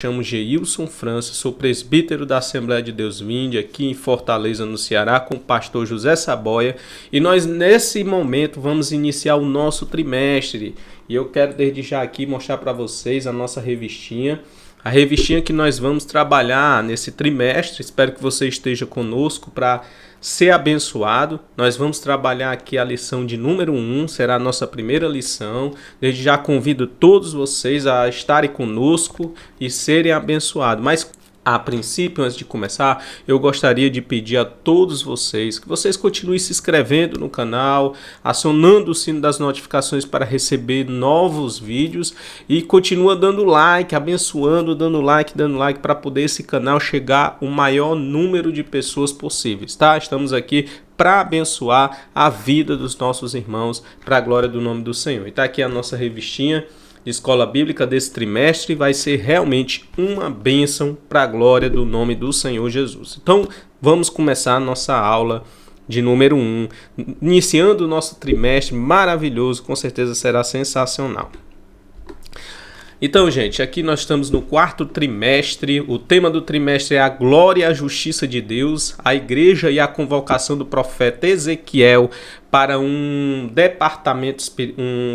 Chamo Geilson França, sou presbítero da Assembleia de Deus Vinde, aqui em Fortaleza, no Ceará, com o pastor José Saboia. E nós, nesse momento, vamos iniciar o nosso trimestre. E eu quero, desde já aqui, mostrar para vocês a nossa revistinha. A revistinha que nós vamos trabalhar nesse trimestre. Espero que você esteja conosco para ser abençoado. Nós vamos trabalhar aqui a lição de número 1, será a nossa primeira lição. Desde já convido todos vocês a estarem conosco e serem abençoados. Mas a princípio, antes de começar, eu gostaria de pedir a todos vocês que vocês continuem se inscrevendo no canal, acionando o sino das notificações para receber novos vídeos e continua dando like, abençoando, dando like para poder esse canal chegar ao maior número de pessoas possíveis, tá? Estamos aqui para abençoar a vida dos nossos irmãos, para a glória do nome do Senhor. E tá aqui a nossa revistinha de escola bíblica desse trimestre, vai ser realmente uma bênção para a glória do nome do Senhor Jesus. Então, vamos começar a nossa aula de número 1, iniciando o nosso trimestre maravilhoso, com certeza será sensacional. Então, gente, aqui nós estamos no quarto trimestre. O tema do trimestre é a glória e a justiça de Deus, a igreja e a convocação do profeta Ezequiel para um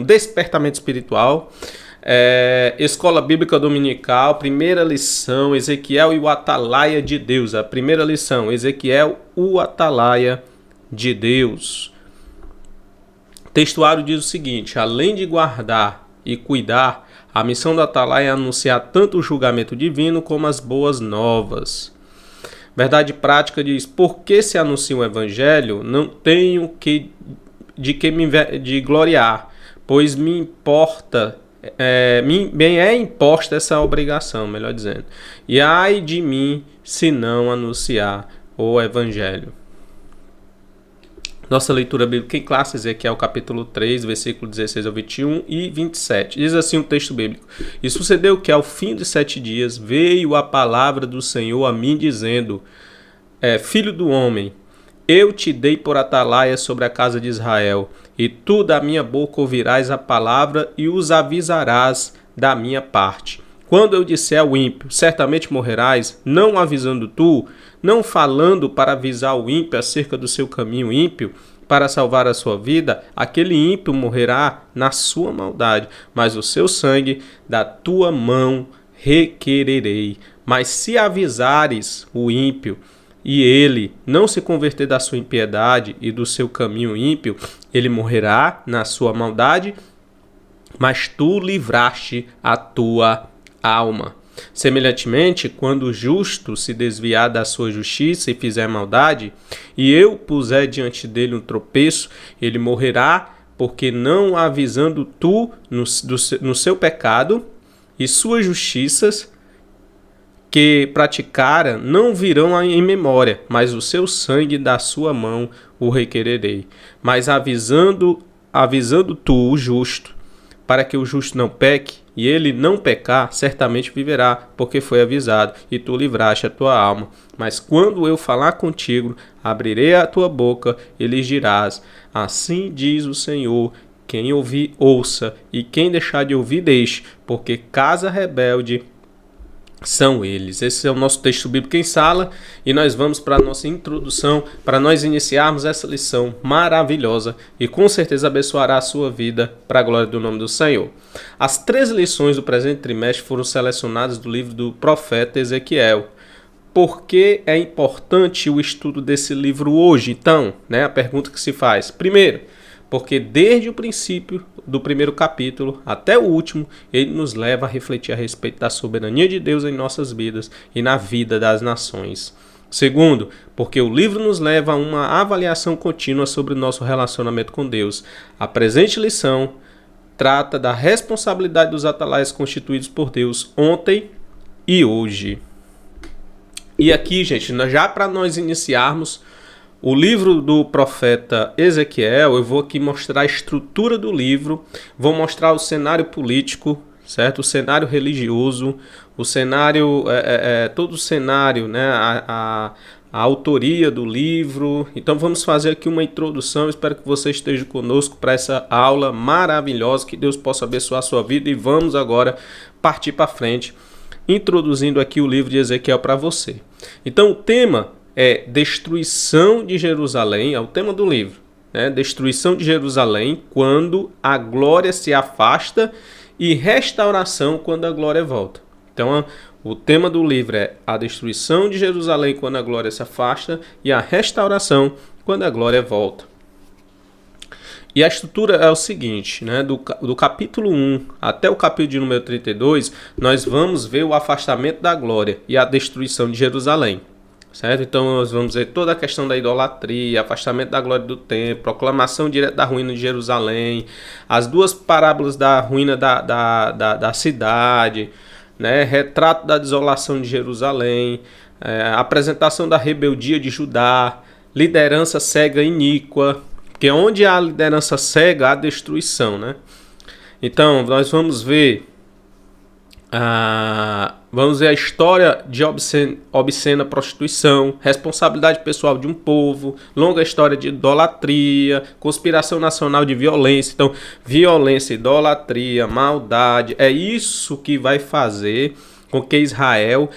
despertamento espiritual. Escola Bíblica Dominical, primeira lição, Ezequiel e o Atalaia de Deus. A primeira lição, Ezequiel, o Atalaia de Deus. O textuário diz o seguinte: além de guardar e cuidar, a missão do Atalaia é anunciar tanto o julgamento divino como as boas novas. Verdade prática diz: por que se anuncia o evangelho? Não tenho de gloriar, pois me é imposta essa obrigação, melhor dizendo. E ai de mim se não anunciar o evangelho. Nossa leitura bíblica em classe, Ezequiel capítulo 3, versículo 16 ao 21 e 27. Diz assim o texto bíblico: e sucedeu que ao fim de 7 dias veio a palavra do Senhor a mim dizendo: filho do homem, eu te dei por atalaia sobre a casa de Israel, e tu da minha boca ouvirás a palavra e os avisarás da minha parte. Quando eu disser ao ímpio, certamente morrerás, não avisando tu, não falando para avisar o ímpio acerca do seu caminho ímpio, para salvar a sua vida, aquele ímpio morrerá na sua maldade, mas o seu sangue da tua mão requererei. Mas se avisares o ímpio, e ele não se converter da sua impiedade e do seu caminho ímpio, ele morrerá na sua maldade, mas tu livraste a tua alma. Semelhantemente, quando o justo se desviar da sua justiça e fizer maldade, e eu puser diante dele um tropeço, ele morrerá, porque não avisando tu no seu pecado, e suas justiças que praticara não virão em memória, mas o seu sangue da sua mão o requererei. Mas avisando tu o justo, para que o justo não peque, e ele não pecar, certamente viverá, porque foi avisado, e tu livraste a tua alma. Mas quando eu falar contigo, abrirei a tua boca, e lhes dirás: assim diz o Senhor, quem ouvir, ouça, e quem deixar de ouvir, deixe, porque casa rebelde são eles. Esse é o nosso texto bíblico em sala e nós vamos para a nossa introdução, para nós iniciarmos essa lição maravilhosa e com certeza abençoará a sua vida para a glória do nome do Senhor. As 13 lições do presente trimestre foram selecionadas do livro do profeta Ezequiel. Por que é importante o estudo desse livro hoje? Então, a pergunta que se faz. Primeiro, porque desde o princípio do primeiro capítulo até o último, ele nos leva a refletir a respeito da soberania de Deus em nossas vidas e na vida das nações. Segundo, porque o livro nos leva a uma avaliação contínua sobre o nosso relacionamento com Deus. A presente lição trata da responsabilidade dos atalaias constituídos por Deus ontem e hoje. E aqui, gente, já para nós iniciarmos o livro do profeta Ezequiel, eu vou aqui mostrar a estrutura do livro, vou mostrar o cenário político, certo? O cenário religioso, o cenário, todo o cenário, a autoria do livro. Então vamos fazer aqui uma introdução, espero que você esteja conosco para essa aula maravilhosa, que Deus possa abençoar a sua vida e vamos agora partir para frente. introduzindo aqui o livro de Ezequiel para você. Então o tema é destruição de Jerusalém, é o tema do livro, né? Destruição de Jerusalém quando a glória se afasta e restauração quando a glória volta. Então o tema do livro é a destruição de Jerusalém quando a glória se afasta e a restauração quando a glória volta. E a estrutura é o seguinte, né? Do capítulo 1 até o capítulo de número 32, nós vamos ver o afastamento da glória e a destruição de Jerusalém. Certo? Então nós vamos ver toda a questão da idolatria, afastamento da glória do templo, proclamação direta da ruína de Jerusalém, as duas parábolas da ruína da cidade, né? Retrato da desolação de Jerusalém, apresentação da rebeldia de Judá, liderança cega e iníqua, porque onde há liderança cega, há destruição, né? Então nós vamos ver a história de obscena prostituição, responsabilidade pessoal de um povo, longa história de idolatria, conspiração nacional de violência. Então, violência, idolatria, maldade, é isso que vai fazer com que Israel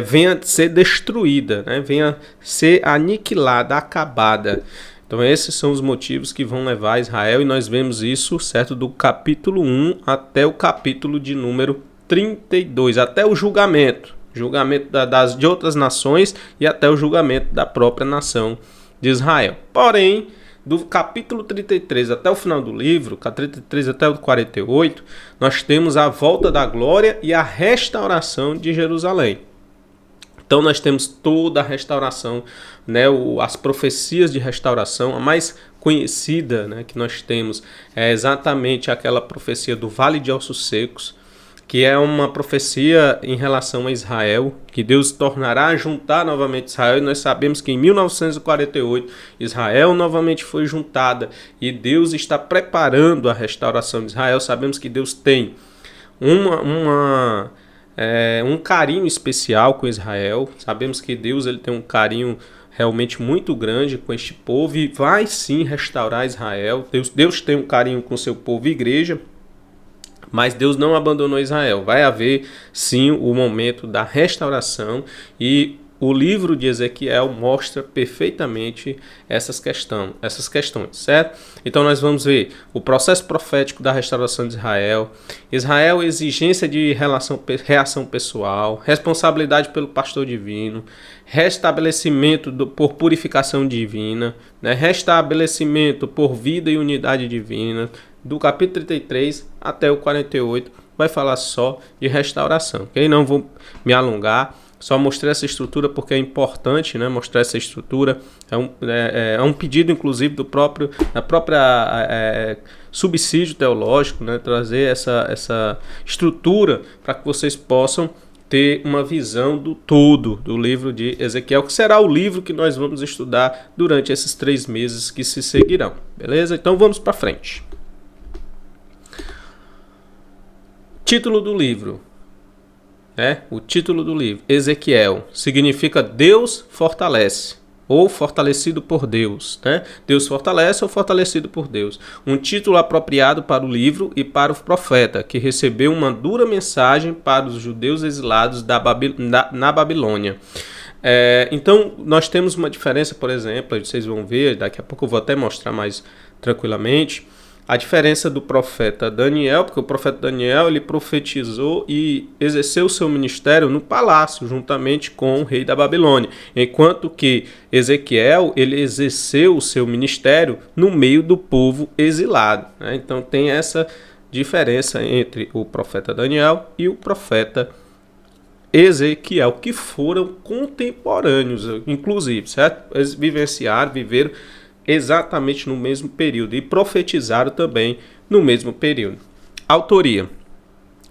venha ser destruída, né? Venha ser aniquilada, acabada. Então esses são os motivos que vão levar Israel, e nós vemos isso, certo, do capítulo 1 até o capítulo de número 32, até o julgamento de outras nações e até o julgamento da própria nação de Israel. Porém, do capítulo 33 até o final do livro, 33 até o 48, nós temos a volta da glória e a restauração de Jerusalém. Então nós temos toda a restauração, né, as profecias de restauração. A mais conhecida, né, que nós temos é exatamente aquela profecia do Vale de Ossos Secos, que é uma profecia em relação a Israel, que Deus tornará a juntar novamente Israel, e nós sabemos que em 1948 Israel novamente foi juntada, e Deus está preparando a restauração de Israel. Sabemos que Deus tem um carinho especial com Israel, sabemos que Deus ele tem um carinho realmente muito grande com este povo, e vai sim restaurar Israel. Deus tem um carinho com seu povo e igreja, mas Deus não abandonou Israel. Vai haver sim o momento da restauração, e o livro de Ezequiel mostra perfeitamente essas questões, certo? Então nós vamos ver o processo profético da restauração de Israel, exigência de reação pessoal, responsabilidade pelo pastor divino, restabelecimento por purificação divina, né? Restabelecimento por vida e unidade divina. Do capítulo 33 até o 48 vai falar só de restauração, ok? Não vou me alongar. Só mostrei essa estrutura porque é importante, né, mostrar essa estrutura. É um pedido, inclusive, da própria subsídio teológico, né, trazer essa estrutura para que vocês possam ter uma visão do todo do livro de Ezequiel, que será o livro que nós vamos estudar durante esses 3 meses que se seguirão. Beleza? Então vamos para frente. Título do livro. O título do livro, Ezequiel, significa Deus fortalece, ou fortalecido por Deus, né? Deus fortalece ou fortalecido por Deus. Um título apropriado para o livro e para o profeta, que recebeu uma dura mensagem para os judeus exilados na Babilônia. Então, nós temos uma diferença, por exemplo, vocês vão ver, daqui a pouco eu vou até mostrar mais tranquilamente, a diferença do profeta Daniel, porque o profeta Daniel ele profetizou e exerceu o seu ministério no palácio, juntamente com o rei da Babilônia, enquanto que Ezequiel ele exerceu o seu ministério no meio do povo exilado, né? Então tem essa diferença entre o profeta Daniel e o profeta Ezequiel, que foram contemporâneos, inclusive, certo? Eles viveram exatamente no mesmo período e profetizaram também no mesmo período. Autoria.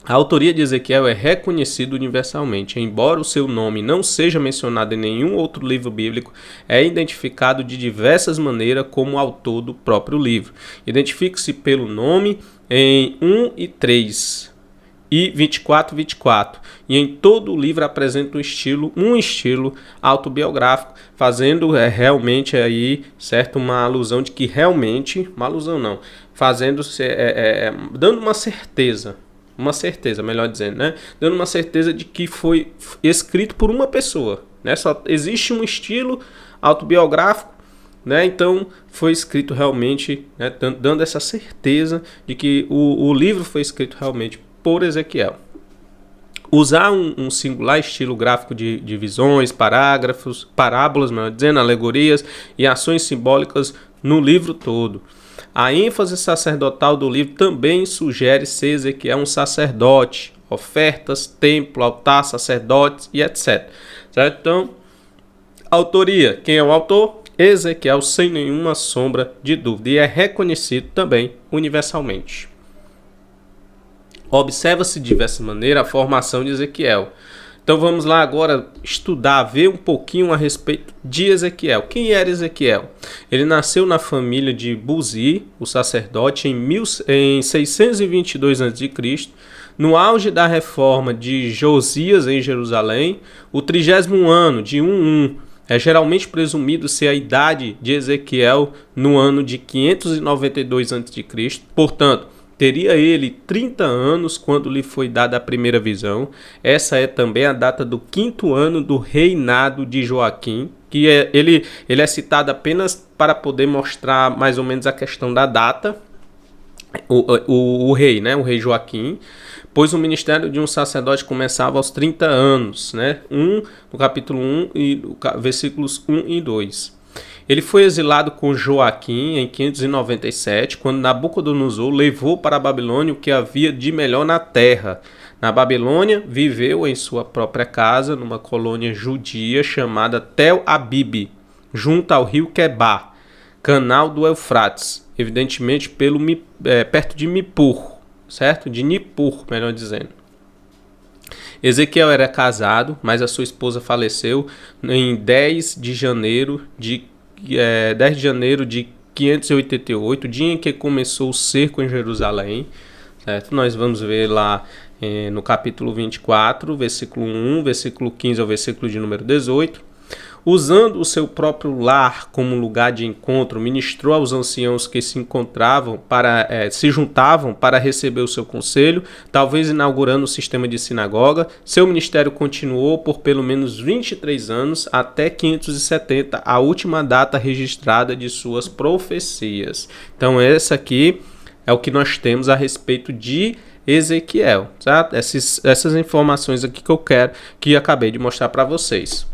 A autoria de Ezequiel é reconhecida universalmente, embora o seu nome não seja mencionado em nenhum outro livro bíblico, é identificado de diversas maneiras como autor do próprio livro. Identifica-se pelo nome em 1 e 3 e 24, e em todo o livro apresenta um estilo autobiográfico, fazendo realmente aí, certo, uma alusão de que realmente, uma alusão não, dando uma certeza, uma certeza, melhor dizendo, né? Dando uma certeza de que foi escrito por uma pessoa, né? Só existe um estilo autobiográfico, né? Então foi escrito realmente, né? Dando essa certeza de que o livro foi escrito realmente por Ezequiel. Usar um singular estilo gráfico de visões, parágrafos, parábolas, melhor dizendo, alegorias e ações simbólicas no livro todo. A ênfase sacerdotal do livro também sugere ser Ezequiel um sacerdote, ofertas, templo, altar, sacerdotes e etc. Certo? Então, autoria. Quem é o autor? Ezequiel, sem nenhuma sombra de dúvida. E é reconhecido também universalmente. Observa-se de diversa maneira a formação de Ezequiel. Então vamos lá agora estudar, ver um pouquinho a respeito de Ezequiel. Quem era Ezequiel? Ele nasceu na família de Buzi, o sacerdote, em 622 a.C., no auge da reforma de Josias em Jerusalém, o 30º ano de 11. É geralmente presumido ser a idade de Ezequiel no ano de 592 a.C., portanto, teria ele 30 anos quando lhe foi dada a primeira visão. Essa é também a data do 5º ano do reinado de Joaquim, que ele é citado apenas para poder mostrar mais ou menos a questão da data. O rei, né? O rei Joaquim, pois o ministério de um sacerdote começava aos 30 anos, né? No capítulo 1 e versículos 1 e 2. Ele foi exilado com Joaquim em 597, quando Nabucodonosor levou para a Babilônia o que havia de melhor na terra. Na Babilônia, viveu em sua própria casa, numa colônia judia chamada Tel Abib, junto ao rio Quebar, canal do Eufrates, evidentemente perto de Nippur, certo? De Nippur, melhor dizendo. Ezequiel era casado, mas a sua esposa faleceu em 10 de janeiro de 588, dia em que começou o cerco em Jerusalém, certo? Nós vamos ver lá no capítulo 24, versículo 1, versículo 15 ao versículo de número 18. Usando o seu próprio lar como lugar de encontro, ministrou aos anciãos que se juntavam para receber o seu conselho, talvez inaugurando o sistema de sinagoga. Seu ministério continuou por pelo menos 23 anos, até 570, a última data registrada de suas profecias. Então essa aqui é o que nós temos a respeito de Ezequiel, certo? Essas informações aqui que acabei de mostrar para vocês.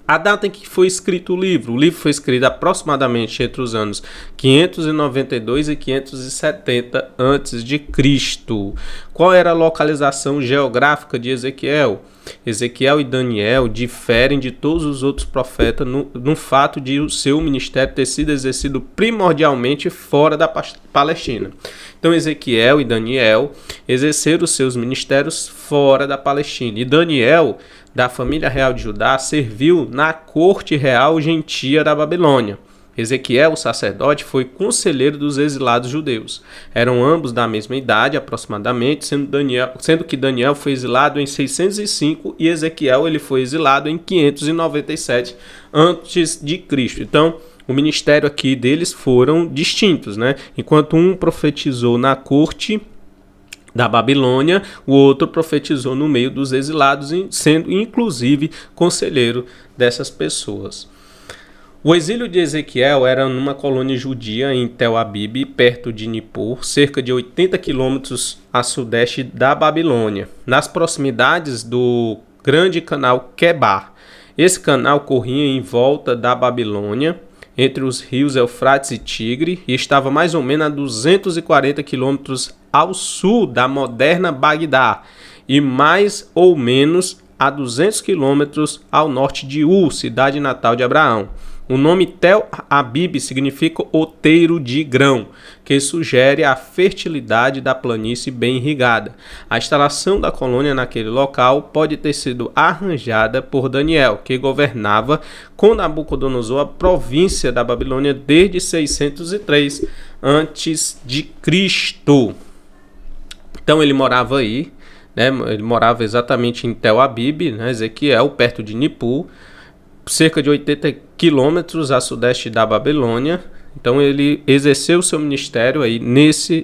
A data em que foi escrito o livro foi escrito aproximadamente entre os anos 592 e 570 a.C. Qual era a localização geográfica de Ezequiel? Ezequiel e Daniel diferem de todos os outros profetas no fato de o seu ministério ter sido exercido primordialmente fora da Palestina. Então Ezequiel e Daniel exerceram os seus ministérios fora da Palestina. E Daniel, da família real de Judá, serviu na corte real gentia da Babilônia. Ezequiel, o sacerdote, foi conselheiro dos exilados judeus. Eram ambos da mesma idade, aproximadamente, sendo que Daniel foi exilado em 605 e Ezequiel ele foi exilado em 597 a.C. Então, o ministério aqui deles foram distintos, né? Enquanto um profetizou na corte da Babilônia, o outro profetizou no meio dos exilados, sendo inclusive conselheiro dessas pessoas. O exílio de Ezequiel era numa colônia judia em Tel Abib, perto de Nippur, cerca de 80 quilômetros a sudeste da Babilônia, nas proximidades do grande canal Quebar. Esse canal corria em volta da Babilônia, entre os rios Eufrates e Tigre, e estava mais ou menos a 240 quilômetros ao sul da moderna Bagdá, e mais ou menos a 200 quilômetros ao norte de cidade natal de Abraão. O nome Tel Abib significa outeiro de grão, que sugere a fertilidade da planície bem irrigada. A instalação da colônia naquele local pode ter sido arranjada por Daniel, que governava com Nabucodonosor a província da Babilônia desde 603 a.C. Então ele morava aí, né? Ele morava exatamente em Tel Abib, né? Ezequiel, perto de Nippur, cerca de 80 quilômetros a sudeste da Babilônia. Então ele exerceu seu ministério aí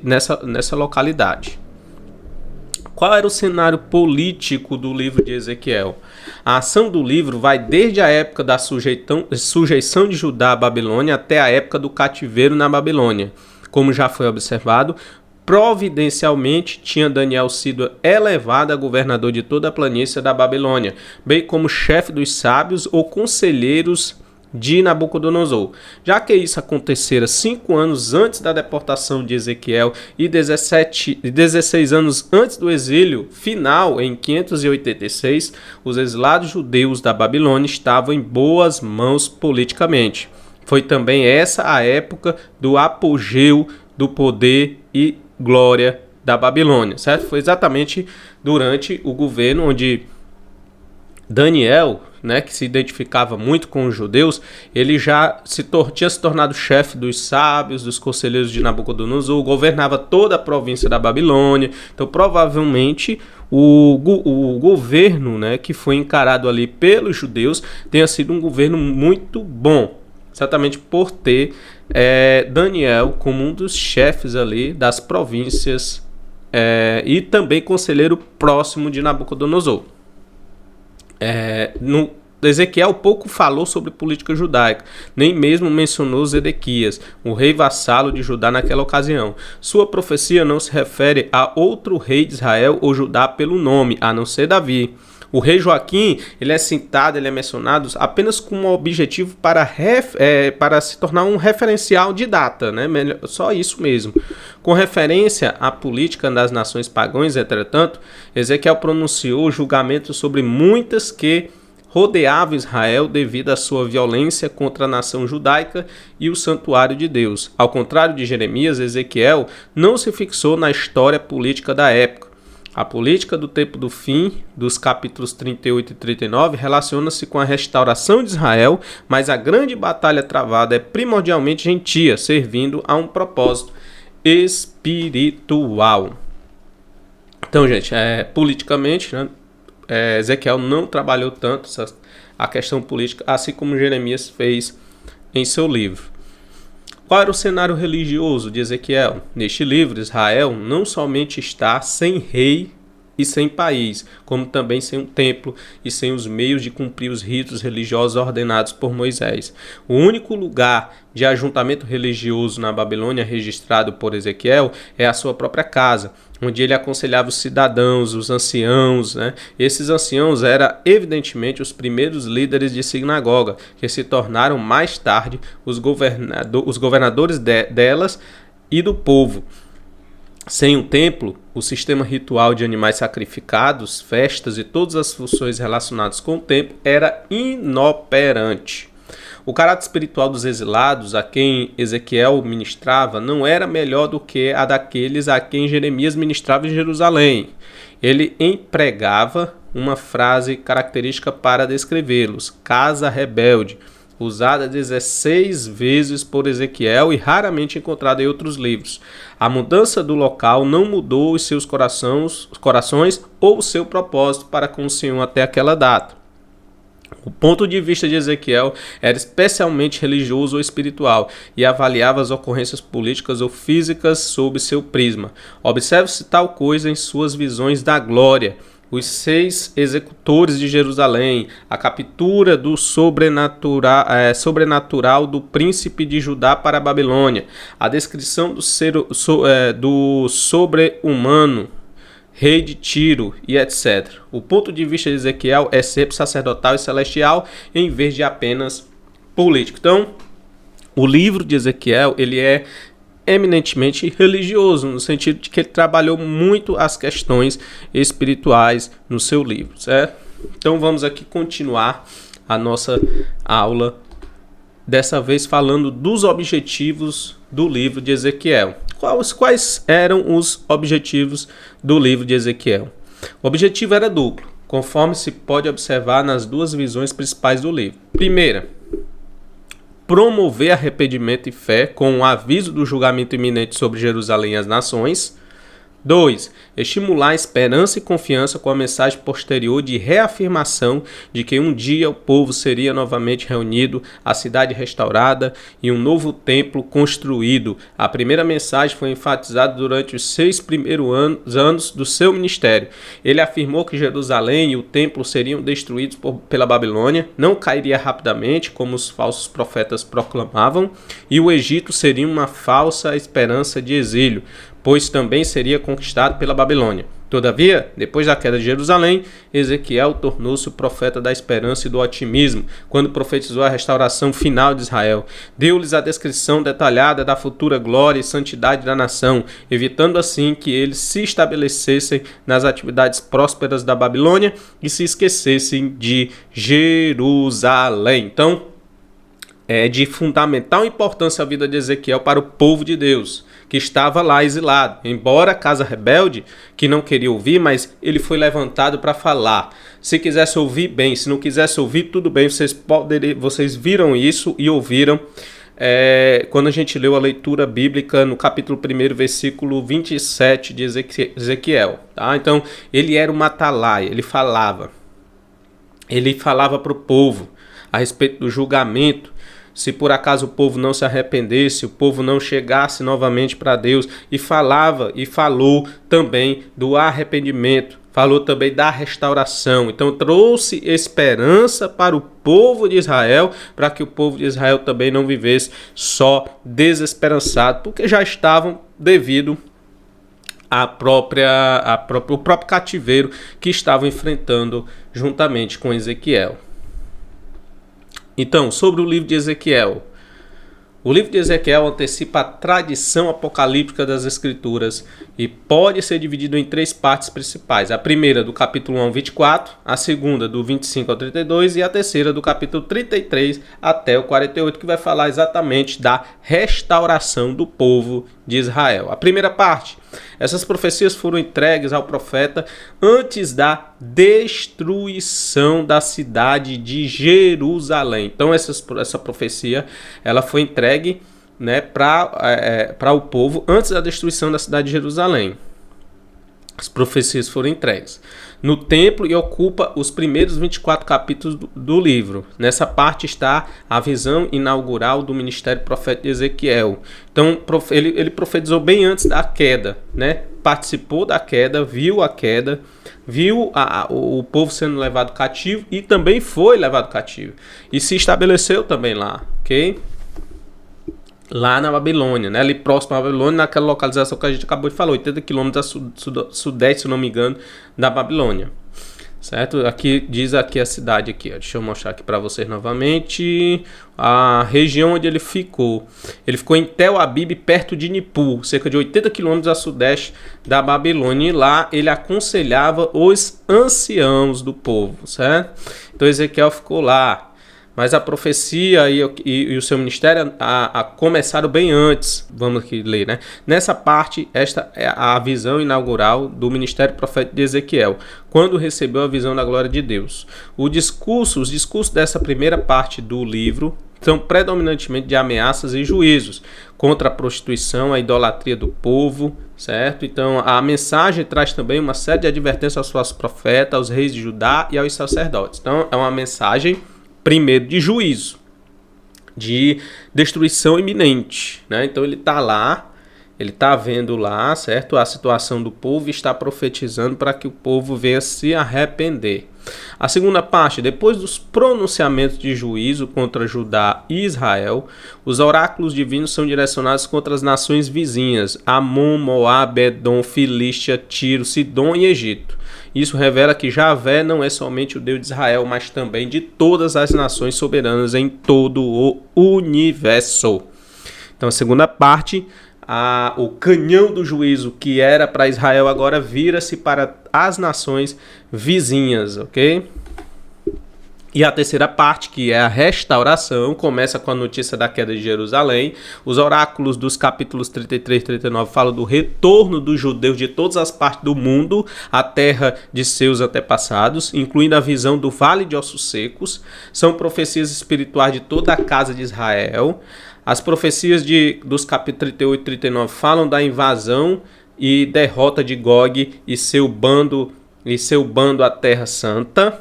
nessa localidade. Qual era o cenário político do livro de Ezequiel? A ação do livro vai desde a época da sujeição de Judá à Babilônia até a época do cativeiro na Babilônia. Como já foi observado, providencialmente tinha Daniel sido elevado a governador de toda a planície da Babilônia, bem como chefe dos sábios ou conselheiros de Nabucodonosor. Já que isso acontecera 5 anos antes da deportação de Ezequiel e 16 anos antes do exílio final, em 586, os exilados judeus da Babilônia estavam em boas mãos politicamente. Foi também essa a época do apogeu do poder e glória da Babilônia, certo? Foi exatamente durante o governo onde Daniel, que se identificava muito com os judeus, ele já tinha se tornado chefe dos sábios, dos conselheiros de Nabucodonosor, governava toda a província da Babilônia. Então, provavelmente, o governo, que foi encarado ali pelos judeus tenha sido um governo muito bom, exatamente por ter Daniel como um dos chefes ali das províncias e também conselheiro próximo de Nabucodonosor. Ezequiel pouco falou sobre política judaica, nem mesmo mencionou Zedequias, o rei vassalo de Judá naquela ocasião. Sua profecia não se refere a outro rei de Israel ou Judá pelo nome, a não ser Davi. O rei Joaquim, ele é citado, ele é mencionado apenas com um objetivo para se tornar um referencial de data, só isso mesmo. Com referência à política das nações pagãs, entretanto, Ezequiel pronunciou julgamentos sobre muitas que rodeavam Israel devido à sua violência contra a nação judaica e o santuário de Deus. Ao contrário de Jeremias, Ezequiel não se fixou na história política da época. A política do tempo do fim, dos capítulos 38 e 39, relaciona-se com a restauração de Israel, mas a grande batalha travada é primordialmente gentia, servindo a um propósito espiritual. Então, gente, politicamente, Ezequiel não trabalhou tanto a questão política, assim como Jeremias fez em seu livro. Qual era o cenário religioso de Ezequiel? Neste livro, Israel não somente está sem rei e sem país, como também sem um templo e sem os meios de cumprir os ritos religiosos ordenados por Moisés. O único lugar de ajuntamento religioso na Babilônia registrado por Ezequiel é a sua própria casa, onde ele aconselhava os cidadãos, os anciãos. Esses anciãos eram evidentemente os primeiros líderes de sinagoga, que se tornaram mais tarde os governadores delas e do povo. Sem um templo, o sistema ritual de animais sacrificados, festas e todas as funções relacionadas com o templo era inoperante. O caráter espiritual dos exilados a quem Ezequiel ministrava não era melhor do que a daqueles a quem Jeremias ministrava em Jerusalém. Ele empregava uma frase característica para descrevê-los: casa rebelde, usada 16 vezes por Ezequiel e raramente encontrada em outros livros. A mudança do local não mudou os seus corações ou o seu propósito para com o Senhor até aquela data. O ponto de vista de Ezequiel era especialmente religioso ou espiritual e avaliava as ocorrências políticas ou físicas sob seu prisma. Observe-se tal coisa em suas visões da glória, os 6 executores de Jerusalém, a captura do sobrenatural do príncipe de Judá para a Babilônia, a descrição do sobre-humano, rei de Tiro e etc. O ponto de vista de Ezequiel é sempre sacerdotal e celestial, em vez de apenas político. Então, o livro de Ezequiel, ele é eminentemente religioso, no sentido de que ele trabalhou muito as questões espirituais no seu livro, certo? Então, vamos aqui continuar a nossa aula, dessa vez falando dos objetivos do livro de Ezequiel. Quais eram os objetivos do livro de Ezequiel? O objetivo era duplo, conforme se pode observar nas 2 visões principais do livro. Primeira, promover arrependimento e fé com o aviso do julgamento iminente sobre Jerusalém e as nações. 2. Estimular a esperança e confiança com a mensagem posterior de reafirmação de que um dia o povo seria novamente reunido, a cidade restaurada e um novo templo construído. A primeira mensagem foi enfatizada durante os 6 primeiros anos do seu ministério. Ele afirmou que Jerusalém e o templo seriam destruídos pela Babilônia, não cairia rapidamente, como os falsos profetas proclamavam, e o Egito seria uma falsa esperança de exílio, pois também seria conquistado pela Babilônia. Todavia, depois da queda de Jerusalém, Ezequiel tornou-se o profeta da esperança e do otimismo, quando profetizou a restauração final de Israel. Deu-lhes a descrição detalhada da futura glória e santidade da nação, evitando assim que eles se estabelecessem nas atividades prósperas da Babilônia e se esquecessem de Jerusalém. Então, é de fundamental importância a vida de Ezequiel para o povo de Deus, que estava lá exilado. Embora a casa rebelde, que não queria ouvir, mas ele foi levantado para falar. Se quisesse ouvir, bem. Se não quisesse ouvir, tudo bem. Vocês viram isso e ouviram quando a gente leu a leitura bíblica no capítulo 1, versículo 27 de Ezequiel. Tá? Então, ele era uma atalaia, ele falava. Ele falava para o povo a respeito do julgamento. Se por acaso o povo não se arrependesse, o povo não chegasse novamente para Deus, e falava e falou também do arrependimento, falou também da restauração. Então trouxe esperança para o povo de Israel, para que o povo de Israel também não vivesse só desesperançado, porque já estavam devido o próprio cativeiro que estavam enfrentando juntamente com Ezequiel. Então, sobre o livro de Ezequiel. O livro de Ezequiel antecipa a tradição apocalíptica das Escrituras e pode ser dividido em 3 partes principais. A primeira do capítulo 1 ao 24, a segunda do 25 ao 32 e a terceira do capítulo 33 até o 48, que vai falar exatamente da restauração do povo de Israel. A primeira parte, essas profecias foram entregues ao profeta antes da destruição da cidade de Jerusalém. Então essa profecia ela foi entregue, né, para o povo antes da destruição da cidade de Jerusalém. As profecias foram entregues no templo e ocupa os primeiros 24 capítulos do livro. Nessa parte está a visão inaugural do ministério profético de Ezequiel. Então ele profetizou bem antes da queda, né? Participou da queda, viu a queda, viu o povo sendo levado cativo e também foi levado cativo. E se estabeleceu também lá, ok? Lá na Babilônia, né? Ali próximo à Babilônia, naquela localização que a gente acabou de falar, 80 quilômetros a sudeste, se não me engano, da Babilônia. Certo? Aqui diz aqui a cidade aqui, ó. Deixa eu mostrar aqui para vocês novamente a região onde ele ficou. Ele ficou em Tel Abib, perto de Nippur, cerca de 80 quilômetros a sudeste da Babilônia. E lá ele aconselhava os anciãos do povo, certo? Então Ezequiel ficou lá. Mas a profecia e o seu ministério começaram bem antes. Vamos aqui ler, né? Nessa parte, esta é a visão inaugural do ministério profético de Ezequiel, quando recebeu a visão da glória de Deus. Os discursos dessa primeira parte do livro são predominantemente de ameaças e juízos contra a prostituição, a idolatria do povo, certo? Então, a mensagem traz também uma série de advertências aos falsos profetas, aos reis de Judá e aos sacerdotes. Então, é uma mensagem primeiro de juízo, de destruição iminente, né? Então ele está lá, ele está vendo lá, certo, a situação do povo e está profetizando para que o povo venha se arrepender. A segunda parte, depois dos pronunciamentos de juízo contra Judá e Israel, os oráculos divinos são direcionados contra as nações vizinhas, Amon, Moab, Edom, Filístia, Tiro, Sidom e Egito. Isso revela que Javé não é somente o Deus de Israel, mas também de todas as nações soberanas em todo o universo. Então, a segunda parte, o canhão do juízo que era para Israel agora vira-se para as nações vizinhas, ok? E a terceira parte, que é a restauração, começa com a notícia da queda de Jerusalém. Os oráculos dos capítulos 33 e 39 falam do retorno dos judeus de todas as partes do mundo à terra de seus antepassados, incluindo a visão do Vale de Ossos Secos. São profecias espirituais de toda a casa de Israel. As profecias dos capítulos 38 e 39 falam da invasão e derrota de Gog e seu bando à Terra Santa.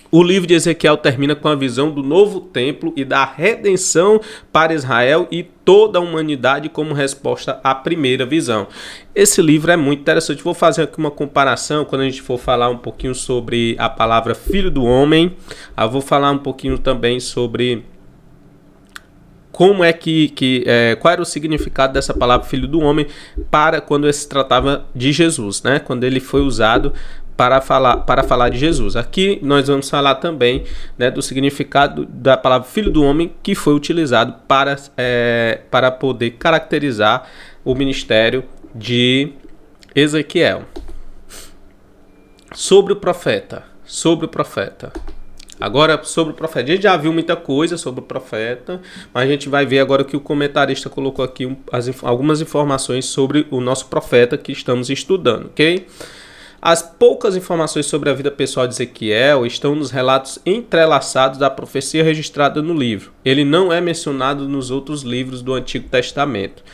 O livro de Ezequiel termina com a visão do novo templo e da redenção para Israel e toda a humanidade como resposta à primeira visão. Esse livro é muito interessante. Vou fazer aqui uma comparação quando a gente for falar um pouquinho sobre a palavra Filho do Homem. Eu vou falar um pouquinho também sobre como é qual era o significado dessa palavra Filho do Homem para quando se tratava de Jesus, né? Quando ele foi usado para falar de Jesus. Aqui nós vamos falar também, né, do significado da palavra Filho do Homem que foi utilizado para poder caracterizar o ministério de Ezequiel. Sobre o profeta. Agora, sobre o profeta. A gente já viu muita coisa sobre o profeta, mas a gente vai ver agora que o comentarista colocou aqui algumas informações sobre o nosso profeta que estamos estudando, ok? As poucas informações sobre a vida pessoal de Ezequiel estão nos relatos entrelaçados da profecia registrada no livro. Ele não é mencionado nos outros livros do Antigo Testamento.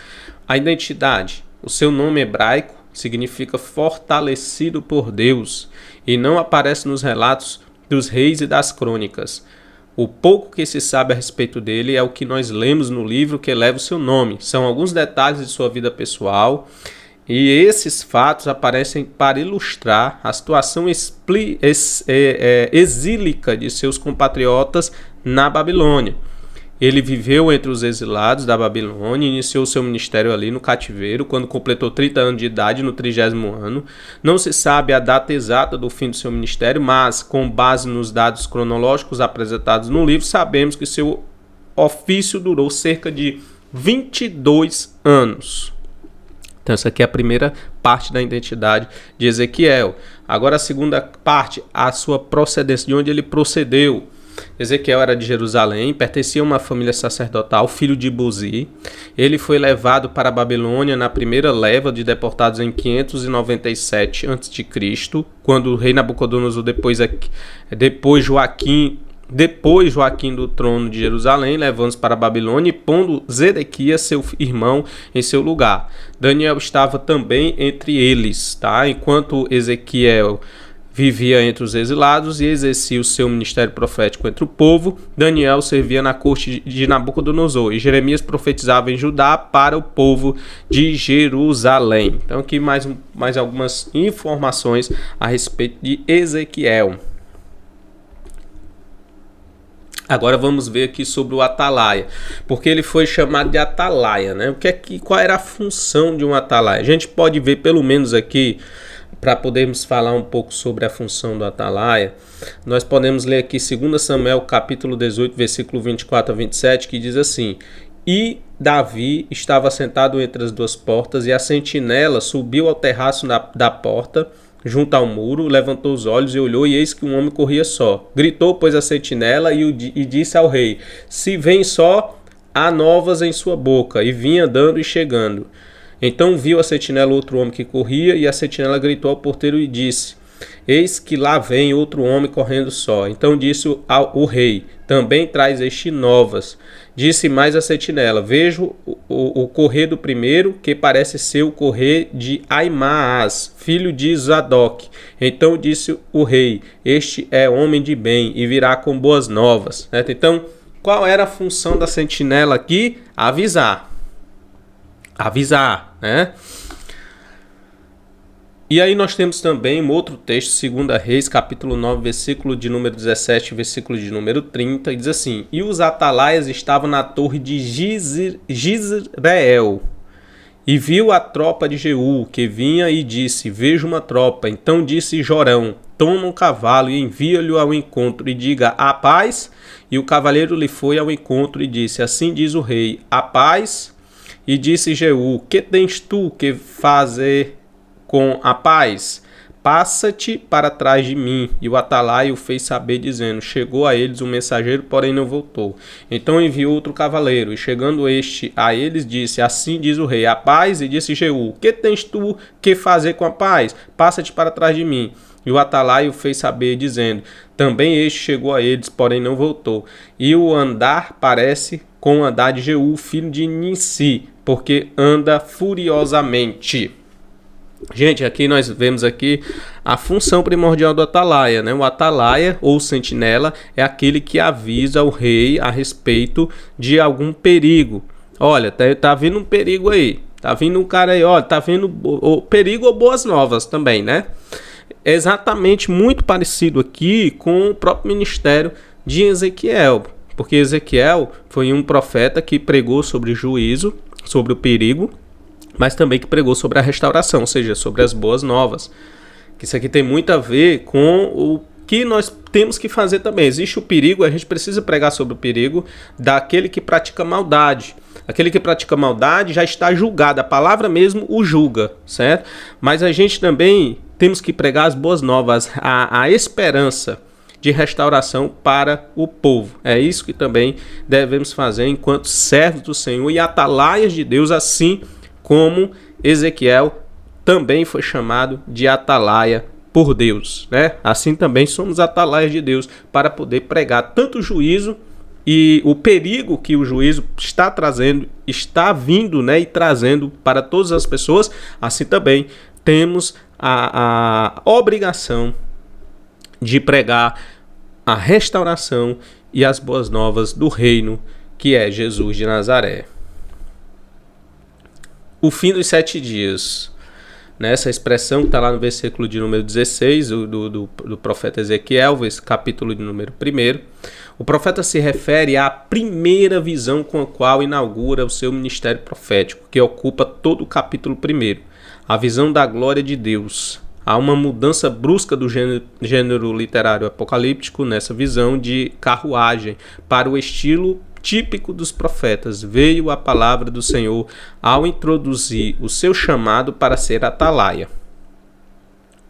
A identidade. O seu nome hebraico significa fortalecido por Deus e não aparece nos relatos dos reis e das crônicas. O pouco que se sabe a respeito dele é o que nós lemos no livro que leva o seu nome. São alguns detalhes de sua vida pessoal. E esses fatos aparecem para ilustrar a situação exílica de seus compatriotas na Babilônia. Ele viveu entre os exilados da Babilônia e iniciou seu ministério ali no cativeiro, quando completou 30 anos de idade, no 30º ano. Não se sabe a data exata do fim do seu ministério, mas, com base nos dados cronológicos apresentados no livro, sabemos que seu ofício durou cerca de 22 anos. Então, essa aqui é a primeira parte da identidade de Ezequiel. Agora, a segunda parte, a sua procedência, de onde ele procedeu. Ezequiel era de Jerusalém, pertencia a uma família sacerdotal, filho de Buzi. Ele foi levado para a Babilônia na primeira leva de deportados em 597 a.C., quando o rei Nabucodonosor, depois Joaquim do trono de Jerusalém, levando-os para a Babilônia e pondo Zedequias, seu irmão, em seu lugar. Daniel estava também entre eles, tá? Enquanto Ezequiel vivia entre os exilados e exercia o seu ministério profético entre o povo, Daniel servia na corte de Nabucodonosor e Jeremias profetizava em Judá para o povo de Jerusalém. Então aqui mais algumas informações a respeito de Ezequiel. Agora vamos ver aqui sobre o atalaia, porque ele foi chamado de atalaia, né? Qual era a função de um atalaia? A gente pode ver pelo menos aqui, para podermos falar um pouco sobre a função do atalaia, nós podemos ler aqui 2 Samuel capítulo 18, versículo 24 a 27, que diz assim: E Davi estava sentado entre as duas portas, e a sentinela subiu ao terraço da porta, junto ao muro, levantou os olhos e olhou, e eis que um homem corria só. Gritou, pois, a sentinela e disse ao rei: Se vem só, há novas em sua boca. E vinha andando e chegando. Então viu a sentinela outro homem que corria, e a sentinela gritou ao porteiro e disse: Eis que lá vem outro homem correndo só. Então disse o rei: Também traz este novas. Disse mais a sentinela: Vejo o correr do primeiro, que parece ser o correr de Aimaas, filho de Zadok. Então disse o rei: Este é homem de bem e virá com boas novas. Então, qual era a função da sentinela aqui? Avisar, né? E aí nós temos também um outro texto, 2 Reis, capítulo 9, versículo de número 17, versículo de número 30, e diz assim: E os atalaias estavam na torre de Jizreel, e viu a tropa de Jeú, que vinha, e disse: Vejo uma tropa. Então disse Jorão: Toma um cavalo e envia-lhe ao encontro, e diga: A paz. E o cavaleiro lhe foi ao encontro e disse: Assim diz o rei: A paz. E disse Jeú: Que tens tu que fazer com a paz? Passa-te para trás de mim. E o atalaia o fez saber, dizendo: Chegou a eles um mensageiro, porém não voltou. Então enviou outro cavaleiro, e chegando este a eles, disse: Assim diz o rei: A paz. E disse Jeú: Que tens tu que fazer com a paz? Passa-te para trás de mim. E o atalaia o fez saber, dizendo: Também este chegou a eles, porém não voltou. E o andar parece com o andar de Jeú, filho de Nissi, porque anda furiosamente. Gente, aqui nós vemos aqui a função primordial do atalaia, né? O atalaia ou sentinela é aquele que avisa o rei a respeito de algum perigo. Olha, tá vindo um perigo aí. Tá vindo um cara aí, olha, tá vindo o perigo ou boas novas também, né? É exatamente muito parecido aqui com o próprio ministério de Ezequiel, porque Ezequiel foi um profeta que pregou sobre juízo, sobre o perigo, mas também que pregou sobre a restauração, ou seja, sobre as boas novas. Que isso aqui tem muito a ver com o que nós temos que fazer também. Existe o perigo, a gente precisa pregar sobre o perigo daquele que pratica maldade. Aquele que pratica maldade já está julgado, a palavra mesmo o julga, certo? Mas a gente também temos que pregar as boas novas, a esperança de restauração para o povo. É isso que também devemos fazer enquanto servos do Senhor e atalaias de Deus, assim como Ezequiel também foi chamado de atalaia por Deus, né? Assim também somos atalaias de Deus para poder pregar tanto o juízo e o perigo que o juízo está trazendo, está vindo, né, e trazendo para todas as pessoas. Assim também temos a obrigação de pregar a restauração e as boas novas do reino, que é Jesus de Nazaré. O fim dos 7 dias. Nessa expressão que está lá no versículo de número 16 do profeta Ezequiel, capítulo de número 1, o profeta se refere à primeira visão com a qual inaugura o seu ministério profético, que ocupa todo o capítulo 1, a visão da glória de Deus. Há uma mudança brusca do gênero literário apocalíptico nessa visão de carruagem para o estilo típico dos profetas. Veio a palavra do Senhor ao introduzir o seu chamado para ser atalaia.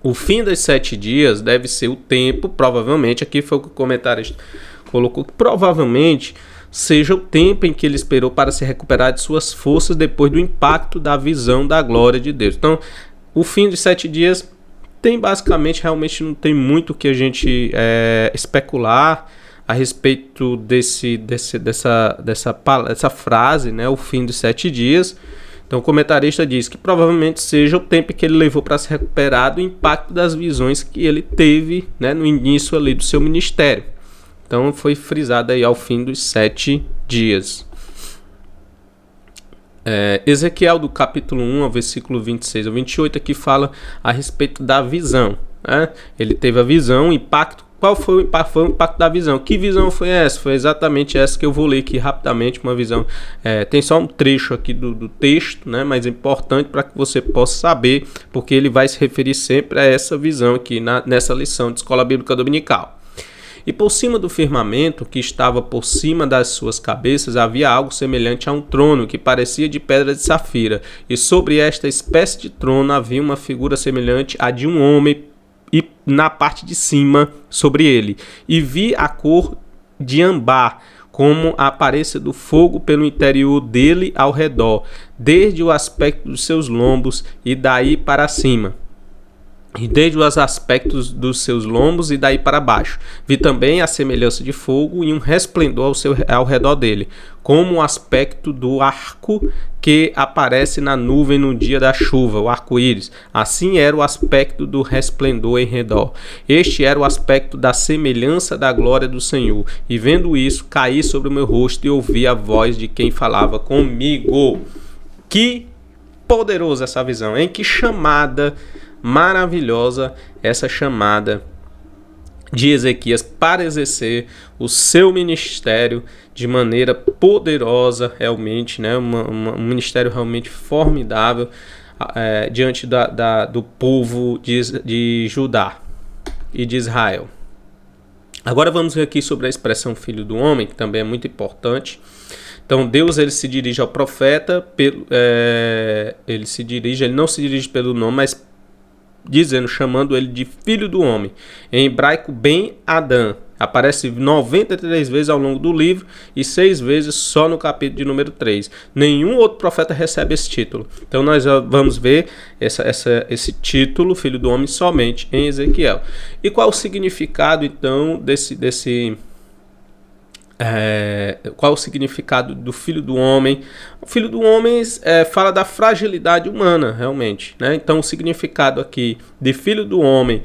O fim dos 7 dias deve ser o tempo, provavelmente, aqui foi o que o comentarista colocou, que provavelmente seja o tempo em que ele esperou para se recuperar de suas forças depois do impacto da visão da glória de Deus. Então, o fim dos 7 dias tem basicamente, realmente não tem muito o que a gente especular a respeito dessa frase, né, o fim dos 7 dias. Então o comentarista diz que provavelmente seja o tempo que ele levou para se recuperar do impacto das visões que ele teve, né, no início ali do seu ministério. Então foi frisado aí ao fim dos 7 dias. Ezequiel do capítulo 1 ao versículo 26 ao 28 aqui fala a respeito da visão, né? Ele teve a visão, o impacto. Qual foi o impacto da visão? Que visão foi essa? Foi exatamente essa que eu vou ler aqui rapidamente, uma visão. Tem só um trecho aqui do texto, né? Mas é importante para que você possa saber, porque ele vai se referir sempre a essa visão aqui nessa lição de Escola Bíblica Dominical. E por cima do firmamento, que estava por cima das suas cabeças, havia algo semelhante a um trono, que parecia de pedra de safira. E sobre esta espécie de trono havia uma figura semelhante à de um homem, e na parte de cima sobre ele. E vi a cor de âmbar, como a aparência do fogo pelo interior dele ao redor, desde o aspecto dos seus lombos e daí para cima. E desde os aspectos dos seus lombos e daí para baixo. Vi também a semelhança de fogo e um resplendor ao redor dele, como o aspecto do arco que aparece na nuvem no dia da chuva, o arco-íris. Assim era o aspecto do resplendor em redor. Este era o aspecto da semelhança da glória do Senhor. E vendo isso, caí sobre o meu rosto e ouvi a voz de quem falava comigo. Que poderosa essa visão, hein? Que chamada maravilhosa essa chamada de Ezequias para exercer o seu ministério de maneira poderosa, realmente, né? Um ministério realmente formidável diante do povo de Judá e de Israel. Agora vamos ver aqui sobre a expressão filho do homem, que também é muito importante. Então Deus ele se dirige ao profeta, ele não se dirige pelo nome, mas chamando ele de filho do homem. Em hebraico, Ben Adão. Aparece 93 vezes ao longo do livro e 6 vezes só no capítulo de número 3. Nenhum outro profeta recebe esse título. Então nós vamos ver esse título, filho do homem, somente em Ezequiel. E qual o significado então Qual o significado do Filho do Homem? O Filho do Homem fala da fragilidade humana, realmente, né? Então, o significado aqui de Filho do Homem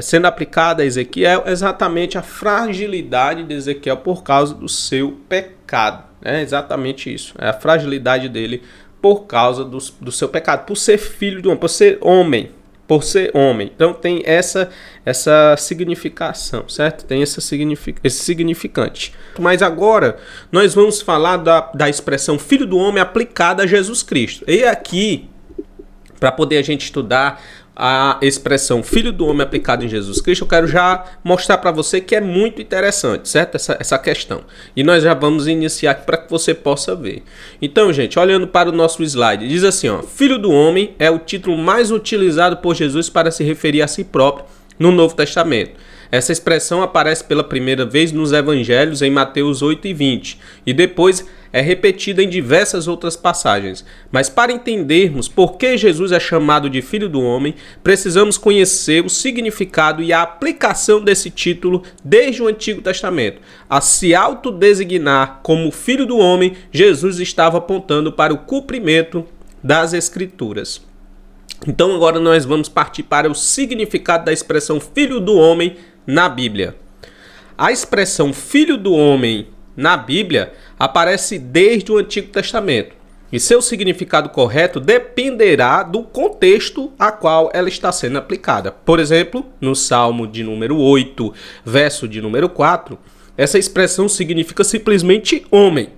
sendo aplicado a Ezequiel é exatamente a fragilidade de Ezequiel por causa do seu pecado. É exatamente isso. É a fragilidade dele por causa do seu pecado, por ser filho de homem, por ser homem. Então tem essa significação, certo? Tem esse significante. Mas agora nós vamos falar da expressão filho do homem aplicada a Jesus Cristo. E aqui, para poder a gente estudar a expressão filho do homem aplicado em Jesus Cristo, eu quero já mostrar para você que é muito interessante, certo? Essa questão. E nós já vamos iniciar aqui para que você possa ver. Então, gente, olhando para o nosso slide, diz assim, ó, filho do homem é o título mais utilizado por Jesus para se referir a si próprio no Novo Testamento. Essa expressão aparece pela primeira vez nos evangelhos em Mateus 8 e 20 e depois é repetida em diversas outras passagens. Mas para entendermos por que Jesus é chamado de Filho do Homem, precisamos conhecer o significado e a aplicação desse título desde o Antigo Testamento. A se autodesignar como Filho do Homem, Jesus estava apontando para o cumprimento das Escrituras. Então agora nós vamos partir para o significado da expressão Filho do Homem na Bíblia. A expressão Filho do Homem na Bíblia aparece desde o Antigo Testamento e seu significado correto dependerá do contexto a qual ela está sendo aplicada. Por exemplo, no Salmo de número 8, verso de número 4, essa expressão significa simplesmente homem.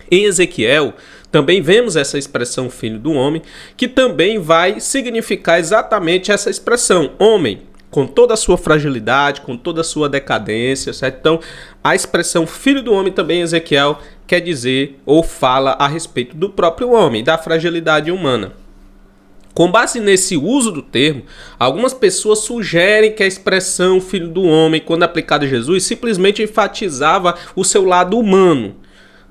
Em Ezequiel, também vemos essa expressão filho do homem, que também vai significar exatamente essa expressão, homem, com toda a sua fragilidade, com toda a sua decadência, certo? Então, a expressão filho do homem também em Ezequiel quer dizer ou fala a respeito do próprio homem, da fragilidade humana. Com base nesse uso do termo, algumas pessoas sugerem que a expressão filho do homem, quando aplicada a Jesus, simplesmente enfatizava o seu lado humano.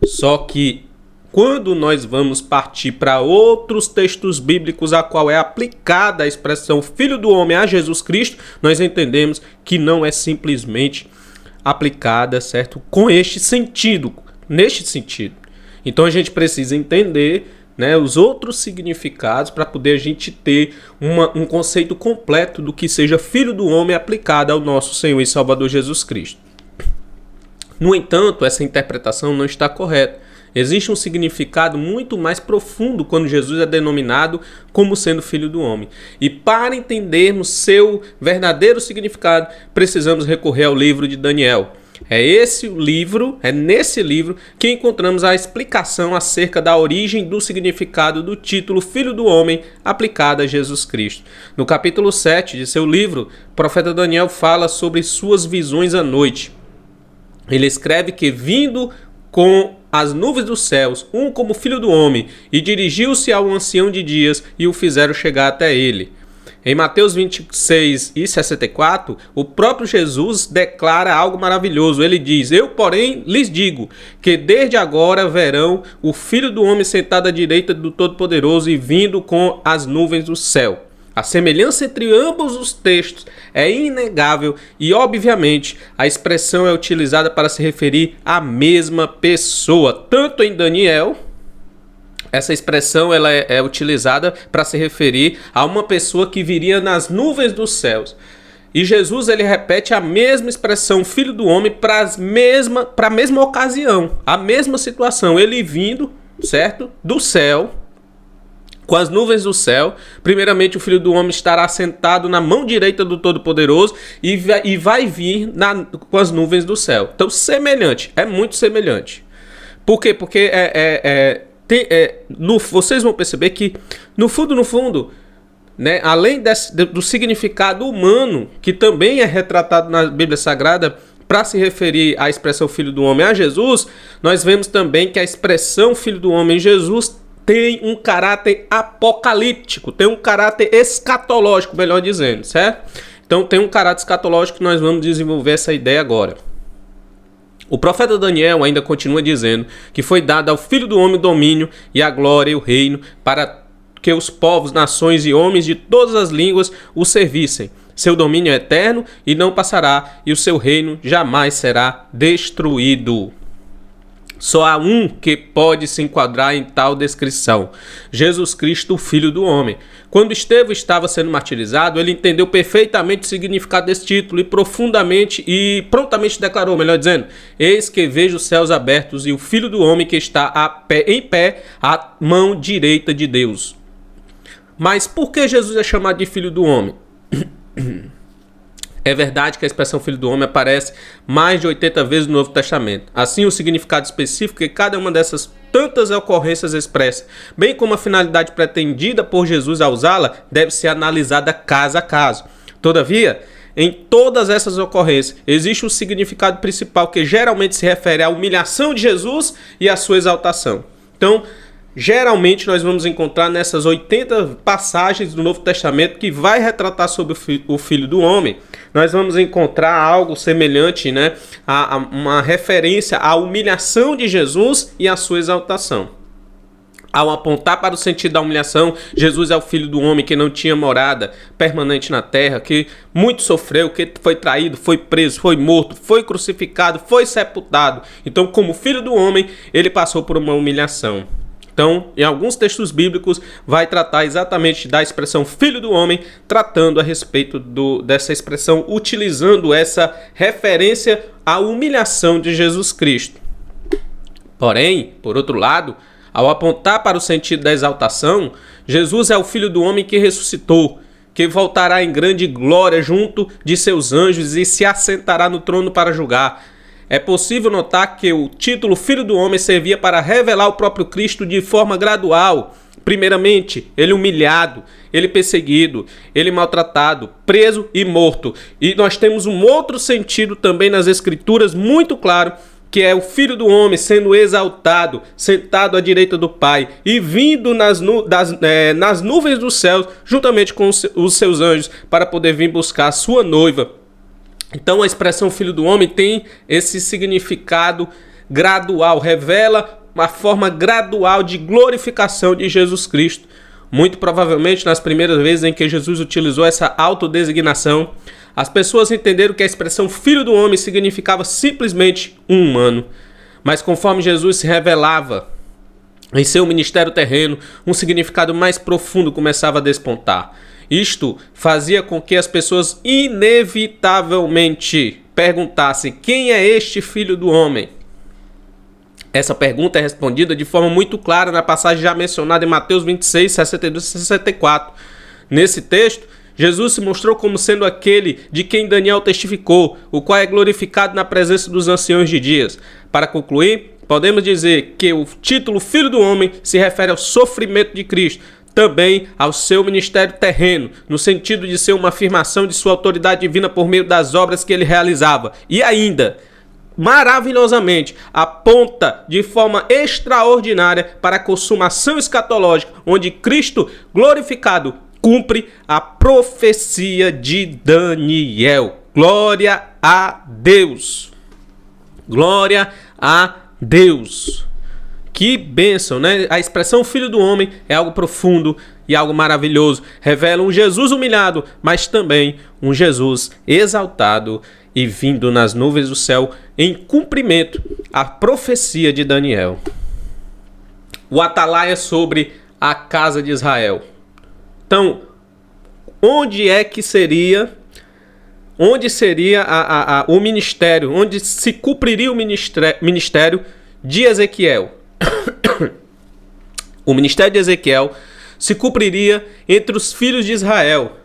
Só que quando nós vamos partir para outros textos bíblicos a qual é aplicada a expressão Filho do Homem a Jesus Cristo, nós entendemos que não é simplesmente aplicada, certo? Com este sentido, neste sentido. Então a gente precisa entender, né, os outros significados para poder a gente ter um conceito completo do que seja Filho do Homem aplicado ao nosso Senhor e Salvador Jesus Cristo. No entanto, essa interpretação não está correta. Existe um significado muito mais profundo quando Jesus é denominado como sendo Filho do Homem. E para entendermos seu verdadeiro significado, precisamos recorrer ao livro de Daniel. É nesse livro que encontramos a explicação acerca da origem do significado do título Filho do Homem aplicado a Jesus Cristo. No capítulo 7 de seu livro, o profeta Daniel fala sobre suas visões à noite. Ele escreve que vindo com as nuvens dos céus, um como filho do homem, e dirigiu-se ao ancião de dias e o fizeram chegar até ele. Em Mateus 26 e 64, o próprio Jesus declara algo maravilhoso. Ele diz, eu, porém, lhes digo que desde agora verão o Filho do Homem sentado à direita do Todo-Poderoso e vindo com as nuvens do céu. A semelhança entre ambos os textos é inegável e, obviamente, a expressão é utilizada para se referir à mesma pessoa. Tanto em Daniel, essa expressão ela é utilizada para se referir a uma pessoa que viria nas nuvens dos céus. E Jesus ele repete a mesma expressão, Filho do Homem, para a mesma ocasião, a mesma situação. Ele vindo, certo, do céu, com as nuvens do céu. Primeiramente o Filho do Homem estará sentado na mão direita do Todo-Poderoso e vai vir com as nuvens do céu. Então semelhante, é muito semelhante. Por quê? Porque vocês vão perceber que no fundo, né, além do significado humano, que também é retratado na Bíblia Sagrada, para se referir à expressão Filho do Homem a Jesus, nós vemos também que a expressão Filho do Homem em Jesus tem um caráter apocalíptico, tem um caráter escatológico, melhor dizendo, certo? Então tem um caráter escatológico que nós vamos desenvolver essa ideia agora. O profeta Daniel ainda continua dizendo que foi dado ao Filho do Homem o domínio e a glória e o reino para que os povos, nações e homens de todas as línguas o servissem. Seu domínio é eterno e não passará, e o seu reino jamais será destruído. Só há um que pode se enquadrar em tal descrição: Jesus Cristo, o Filho do Homem. Quando Estevão estava sendo martirizado, ele entendeu perfeitamente o significado desse título e prontamente declarou, melhor dizendo: eis que vejo os céus abertos e o Filho do Homem que está em pé à mão direita de Deus. Mas por que Jesus é chamado de Filho do Homem? É verdade que a expressão Filho do Homem aparece mais de 80 vezes no Novo Testamento. Assim, o significado específico que cada uma dessas tantas ocorrências expressa, bem como a finalidade pretendida por Jesus a usá-la, deve ser analisada caso a caso. Todavia, em todas essas ocorrências, existe um significado principal que geralmente se refere à humilhação de Jesus e à sua exaltação. Então, geralmente nós vamos encontrar nessas 80 passagens do Novo Testamento que vai retratar sobre o Filho do Homem, nós vamos encontrar algo semelhante, né, a uma referência à humilhação de Jesus e à sua exaltação. Ao apontar para o sentido da humilhação, Jesus é o Filho do Homem que não tinha morada permanente na terra, que muito sofreu, que foi traído, foi preso, foi morto, foi crucificado, foi sepultado. Então, como Filho do Homem, ele passou por uma humilhação. Então, em alguns textos bíblicos, vai tratar exatamente da expressão Filho do Homem, tratando a respeito dessa expressão, utilizando essa referência à humilhação de Jesus Cristo. Porém, por outro lado, ao apontar para o sentido da exaltação, Jesus é o Filho do Homem que ressuscitou, que voltará em grande glória junto de seus anjos e se assentará no trono para julgar. É possível notar que o título Filho do Homem servia para revelar o próprio Cristo de forma gradual. Primeiramente, ele humilhado, ele perseguido, ele maltratado, preso e morto. E nós temos um outro sentido também nas Escrituras muito claro, que é o Filho do Homem sendo exaltado, sentado à direita do Pai e vindo nas nuvens dos céus, juntamente com os seus anjos, para poder vir buscar a sua noiva. Então a expressão Filho do Homem tem esse significado gradual, revela uma forma gradual de glorificação de Jesus Cristo. Muito provavelmente nas primeiras vezes em que Jesus utilizou essa autodesignação, as pessoas entenderam que a expressão Filho do Homem significava simplesmente um humano. Mas conforme Jesus se revelava em seu ministério terreno, um significado mais profundo começava a despontar. Isto fazia com que as pessoas inevitavelmente perguntassem: quem é este Filho do Homem? Essa pergunta é respondida de forma muito clara na passagem já mencionada em Mateus 26, 62 e 64. Nesse texto, Jesus se mostrou como sendo aquele de quem Daniel testificou, o qual é glorificado na presença dos anciãos de dias. Para concluir, podemos dizer que o título Filho do Homem se refere ao sofrimento de Cristo, também ao seu ministério terreno, no sentido de ser uma afirmação de sua autoridade divina por meio das obras que ele realizava. E ainda, maravilhosamente, aponta de forma extraordinária para a consumação escatológica, onde Cristo glorificado cumpre a profecia de Daniel. Glória a Deus! Glória a Deus! Que bênção, né? A expressão Filho do Homem é algo profundo e algo maravilhoso. Revela um Jesus humilhado, mas também um Jesus exaltado e vindo nas nuvens do céu em cumprimento à profecia de Daniel. O atalaia sobre a casa de Israel. Então, onde seria o ministério, onde se cumpriria o ministério de Ezequiel? O ministério de Ezequiel se cumpriria entre os filhos de Israel.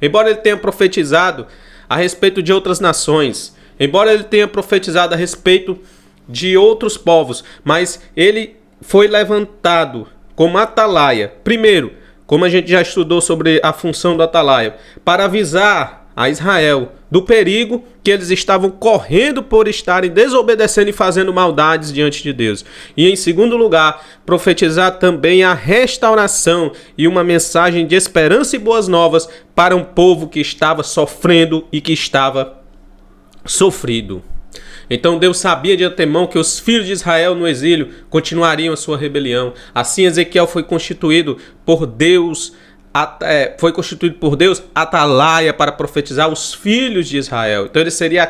Embora ele tenha profetizado a respeito de outras nações, embora ele tenha profetizado a respeito de outros povos, mas ele foi levantado como atalaia. Primeiro, como a gente já estudou sobre a função do atalaia, para avisar a Israel do perigo que eles estavam correndo por estarem desobedecendo e fazendo maldades diante de Deus. E em segundo lugar, profetizar também a restauração e uma mensagem de esperança e boas novas para um povo que estava sofrendo e que estava sofrido. Então Deus sabia de antemão que os filhos de Israel no exílio continuariam a sua rebelião. Assim Ezequiel foi constituído por Deus foi constituído por Deus atalaia para profetizar os filhos de Israel. Então ele seria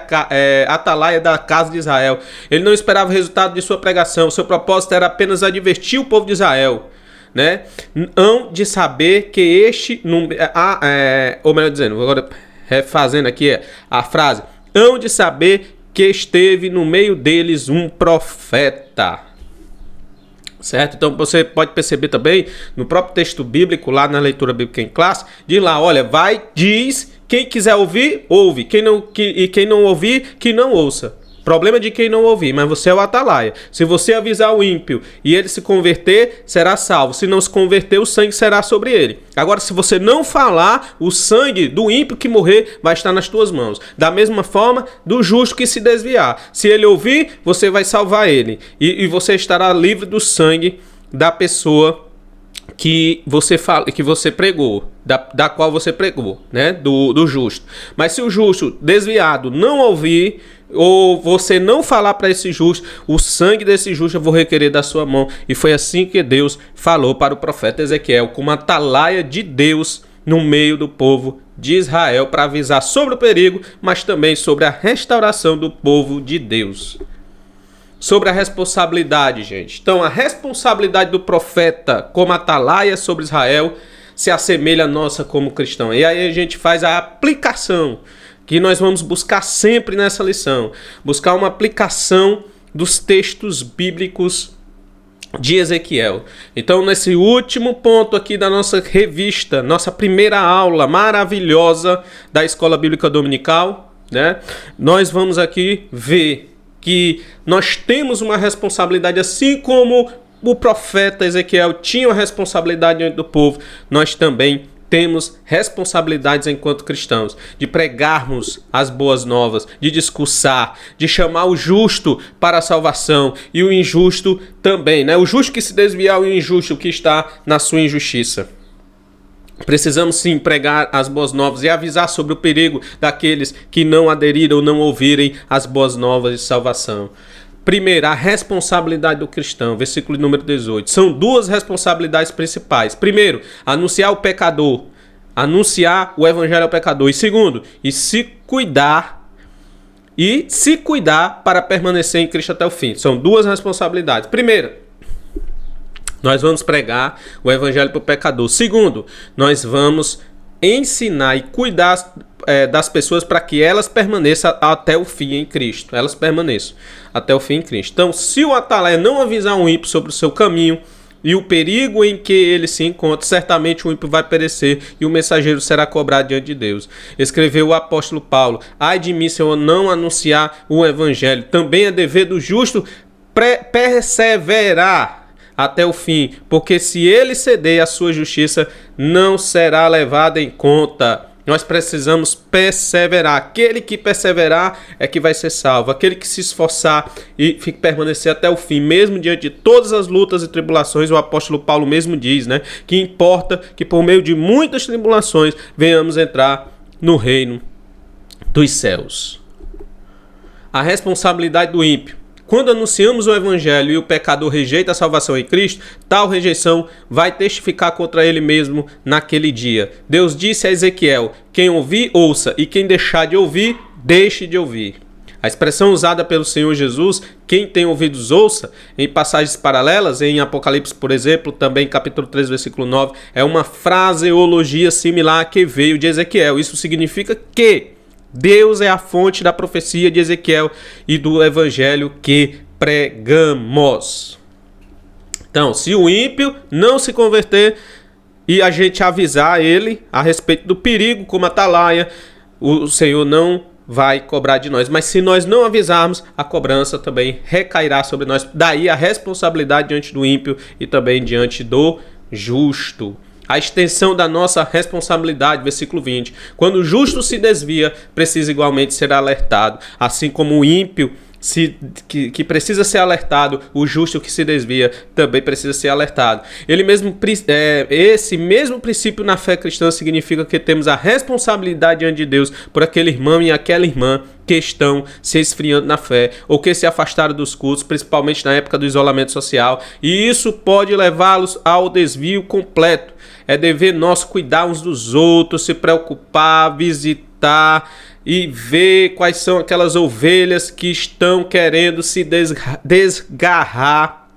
atalaia da casa de Israel. Ele não esperava o resultado de sua pregação. Seu propósito era apenas advertir o povo de Israel, né? Hão de saber que este, ou melhor dizendo, agora refazendo aqui a frase, hão de saber que esteve no meio deles um profeta. Certo? Então você pode perceber também no próprio texto bíblico, lá na leitura bíblica em classe, diz lá, olha, diz, quem quiser ouvir, ouve, quem não ouvir, que não ouça. Problema de quem não ouvir, mas você é o atalaia. Se você avisar o ímpio e ele se converter, será salvo. Se não se converter, o sangue será sobre ele. Agora, se você não falar, o sangue do ímpio que morrer vai estar nas tuas mãos. Da mesma forma, do justo que se desviar. Se ele ouvir, você vai salvar ele. E você estará livre do sangue da pessoa que você pregou, da qual você pregou, né? Do justo. Mas se o justo desviado não ouvir, ou você não falar para esse justo, o sangue desse justo eu vou requerer da sua mão. E foi assim que Deus falou para o profeta Ezequiel, como atalaia de Deus no meio do povo de Israel, para avisar sobre o perigo, mas também sobre a restauração do povo de Deus. Sobre a responsabilidade, gente. Então, a responsabilidade do profeta como atalaia sobre Israel se assemelha à nossa como cristão. E aí a gente faz a aplicação, que nós vamos buscar sempre nessa lição. Buscar uma aplicação dos textos bíblicos de Ezequiel. Então, nesse último ponto aqui da nossa revista, nossa primeira aula maravilhosa da Escola Bíblica Dominical, né? Nós vamos aqui ver que nós temos uma responsabilidade, assim como o profeta Ezequiel tinha uma responsabilidade diante do povo, nós também temos responsabilidades enquanto cristãos, de pregarmos as boas novas, de discursar, de chamar o justo para a salvação e o injusto também, né? O justo que se desviar e o injusto que está na sua injustiça. Precisamos sim pregar as boas novas e avisar sobre o perigo daqueles que não aderiram ou não ouvirem as boas novas de salvação. Primeiro, a responsabilidade do cristão, versículo número 18. São duas responsabilidades principais. Primeiro, anunciar o pecador, anunciar o evangelho ao pecador. E segundo, se cuidar para permanecer em Cristo até o fim. São duas responsabilidades. Primeiro, nós vamos pregar o evangelho para o pecador. Segundo, nós vamos ensinar e cuidar das pessoas para que elas permaneçam até o fim em Cristo. Elas permaneçam até o fim em Cristo. Então, se o atalaia não avisar um ímpio sobre o seu caminho e o perigo em que ele se encontra, certamente o ímpio vai perecer e o mensageiro será cobrado diante de Deus. Escreveu o apóstolo Paulo: ai de mim se eu não anunciar o evangelho. Também é dever do justo perseverar até o fim, porque se ele ceder, a sua justiça não será levada em conta. Nós precisamos perseverar. Aquele que perseverar é que vai ser salvo. Aquele que se esforçar e permanecer até o fim, mesmo diante de todas as lutas e tribulações, o apóstolo Paulo mesmo diz, né, que importa que por meio de muitas tribulações venhamos entrar no reino dos céus. A responsabilidade do ímpio. Quando anunciamos o evangelho e o pecador rejeita a salvação em Cristo, tal rejeição vai testificar contra ele mesmo naquele dia. Deus disse a Ezequiel: quem ouvir, ouça, e quem deixar de ouvir, deixe de ouvir. A expressão usada pelo Senhor Jesus, quem tem ouvidos ouça, em passagens paralelas, em Apocalipse, por exemplo, também capítulo 3, versículo 9, é uma fraseologia similar à que veio de Ezequiel. Isso significa que Deus é a fonte da profecia de Ezequiel e do evangelho que pregamos. Então, se o ímpio não se converter e a gente avisar ele a respeito do perigo como atalaia, o Senhor não vai cobrar de nós. Mas se nós não avisarmos, a cobrança também recairá sobre nós. Daí a responsabilidade diante do ímpio e também diante do justo. A extensão da nossa responsabilidade, versículo 20. Quando o justo se desvia, precisa igualmente ser alertado. Assim como o ímpio que precisa ser alertado, o justo que se desvia também precisa ser alertado. Esse mesmo princípio na fé cristã significa que temos a responsabilidade diante de Deus por aquele irmão e aquela irmã que estão se esfriando na fé ou que se afastaram dos cultos, principalmente na época do isolamento social. E isso pode levá-los ao desvio completo. É dever nosso cuidar uns dos outros, se preocupar, visitar e ver quais são aquelas ovelhas que estão querendo se desgarrar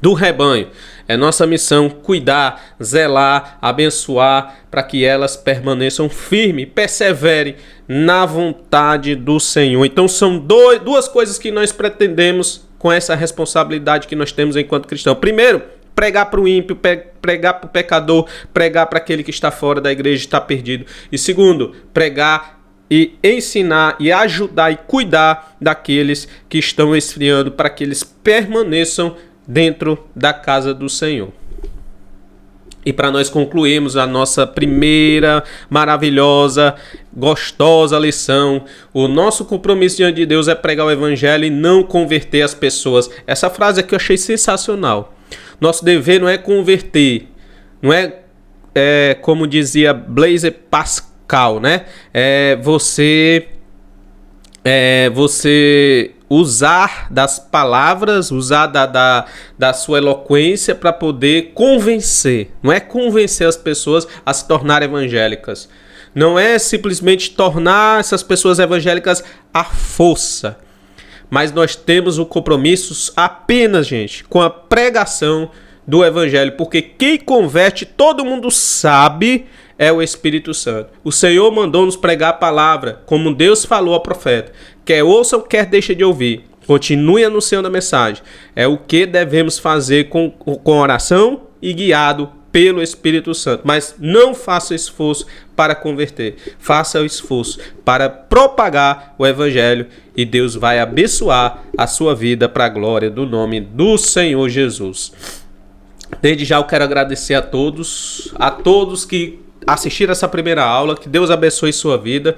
do rebanho. É nossa missão cuidar, zelar, abençoar, para que elas permaneçam firmes, perseverem na vontade do Senhor. Então são duas coisas que nós pretendemos com essa responsabilidade que nós temos enquanto cristão. Primeiro, pregar para o ímpio, pregar para o pecador, pregar para aquele que está fora da igreja, está perdido. E segundo, pregar e ensinar e ajudar e cuidar daqueles que estão esfriando, para que eles permaneçam dentro da casa do Senhor. E para nós concluirmos a nossa primeira maravilhosa, gostosa lição, o nosso compromisso diante de Deus é pregar o evangelho e não converter as pessoas. Essa frase aqui eu achei sensacional. Nosso dever não é converter, não é, como dizia Blaise Pascal, né? Você usar das palavras, usar da sua eloquência para poder convencer. Não é convencer as pessoas a se tornarem evangélicas. Não é simplesmente tornar essas pessoas evangélicas à força. Mas nós temos um compromisso apenas, gente, com a pregação do evangelho. Porque quem converte, todo mundo sabe, é o Espírito Santo. O Senhor mandou nos pregar a palavra, como Deus falou ao profeta. Quer ouçam, quer deixe de ouvir. Continue anunciando a mensagem. É o que devemos fazer com oração e guiado pelo Espírito Santo. Mas não faça esforço para converter. Faça o esforço para propagar o Evangelho e Deus vai abençoar a sua vida para a glória do nome do Senhor Jesus. Desde já eu quero agradecer a todos que assistiram essa primeira aula. Que Deus abençoe sua vida.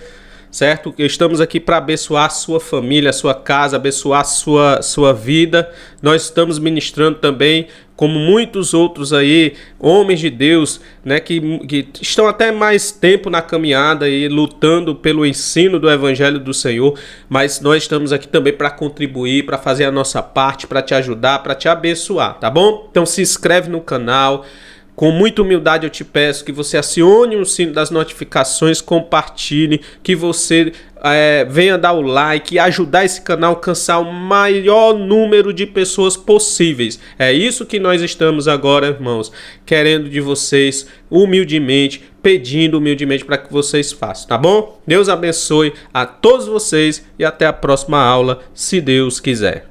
Certo? Estamos aqui para abençoar a sua família, a sua casa, abençoar a sua vida. Nós estamos ministrando também, como muitos outros aí, homens de Deus, né, que estão até mais tempo na caminhada e lutando pelo ensino do Evangelho do Senhor. Mas nós estamos aqui também para contribuir, para fazer a nossa parte, para te ajudar, para te abençoar, tá bom? Então se inscreve no canal. Com muita humildade eu te peço que você acione o sino das notificações, compartilhe, que você venha dar o like e ajudar esse canal a alcançar o maior número de pessoas possíveis. É isso que nós estamos agora, irmãos, querendo de vocês humildemente, pedindo humildemente para que vocês façam, tá bom? Deus abençoe a todos vocês e até a próxima aula, se Deus quiser.